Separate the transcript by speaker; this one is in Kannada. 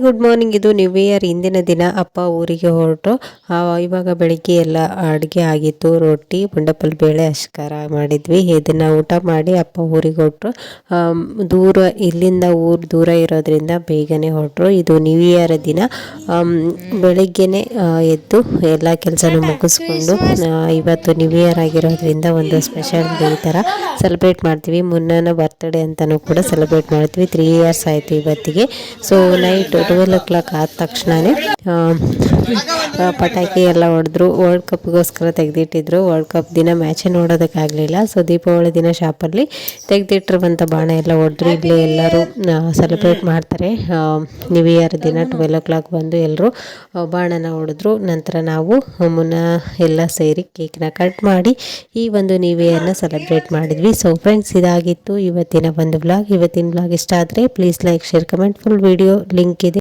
Speaker 1: Good morning. ಇದು ನ್ಯೂ ಇಯರ್ ಹಿಂದಿನ ದಿನ ಅಪ್ಪ ಊರಿಗೆ ಹೊರಟು ಇವಾಗ ಬೆಳಿಗ್ಗೆ ಎಲ್ಲ ಅಡುಗೆ ಆಗಿತ್ತು. ರೊಟ್ಟಿ, ಪುಂಡಪಲ್ ಬೇಳೆ, ಅಷ್ಕಾರ ಮಾಡಿದ್ವಿ. ಇದನ್ನು ಊಟ ಮಾಡಿ ಅಪ್ಪ ಊರಿಗೆ ಹೊರಟರು. ದೂರ ಇಲ್ಲಿಂದ ಊರು ದೂರ ಇರೋದ್ರಿಂದ ಬೇಗನೆ ಹೊರಟರು. ಇದು ನ್ಯೂ ಇಯರ್ ದಿನ ಬೆಳಿಗ್ಗೆನೆ ಎದ್ದು ಎಲ್ಲ ಕೆಲಸನೂ ಮುಗಿಸ್ಕೊಂಡು ಇವತ್ತು ನ್ಯೂ ಇಯರ್ ಆಗಿರೋದ್ರಿಂದ ಒಂದು ಸ್ಪೆಷಲ್ ಡೇ ಥರ ಸೆಲೆಬ್ರೇಟ್ ಮಾಡ್ತೀವಿ. ಮುನ್ನನ ಬರ್ತ್ಡೇ ಅಂತಲೂ ಕೂಡ ಸೆಲೆಬ್ರೇಟ್ ಮಾಡ್ತೀವಿ. 3 ಇಯರ್ಸ್ ಆಯಿತು ಇವತ್ತಿಗೆ. ಸೊ ನೈಟ್ 12 o'clock ಆದ ತಕ್ಷಣವೇ ಪಟಾಕಿ ಎಲ್ಲ ಹೊಡೆದ್ರು. ವರ್ಲ್ಡ್ ಕಪ್ಗೋಸ್ಕರ ತೆಗೆದಿಟ್ಟಿದ್ರು. ವರ್ಲ್ಡ್ ಕಪ್ ದಿನ ಮ್ಯಾಚೇ ನೋಡೋದಕ್ಕಾಗಲಿಲ್ಲ. ಸೊ ದೀಪಾವಳಿ ದಿನ ಶಾಪಲ್ಲಿ ತೆಗೆದಿಟ್ಟಿರುವಂಥ ಬಾಣ ಎಲ್ಲ ಹೊಡೆದ್ರು. ಇಲ್ಲಿ ಎಲ್ಲರೂ ಸೆಲೆಬ್ರೇಟ್ ಮಾಡ್ತಾರೆ. ನ್ಯೂ ಇಯರ್ ದಿನ 12 o'clock ಬಂದು ಎಲ್ಲರೂ ಬಾಣನ ಹೊಡೆದ್ರು. ನಂತರ ನಾವು ಮುನ್ನ ಎಲ್ಲ ಸೇರಿ ಕೇಕ್ನ ಕಟ್ ಮಾಡಿ ಈ ಒಂದು ನ್ಯೂ ಇಯರ್ನ ಸೆಲೆಬ್ರೇಟ್ ಮಾಡಿದ್ವಿ. ಸೊ ಫ್ರೆಂಡ್ಸ್, ಇದಾಗಿತ್ತು ಇವತ್ತಿನ ಒಂದು ವ್ಲಾಗ್. ಇವತ್ತಿನ ವ್ಲಾಗ್ ಇಷ್ಟ ಆದರೆ please like, share, comment. Full video link ಇದೆ.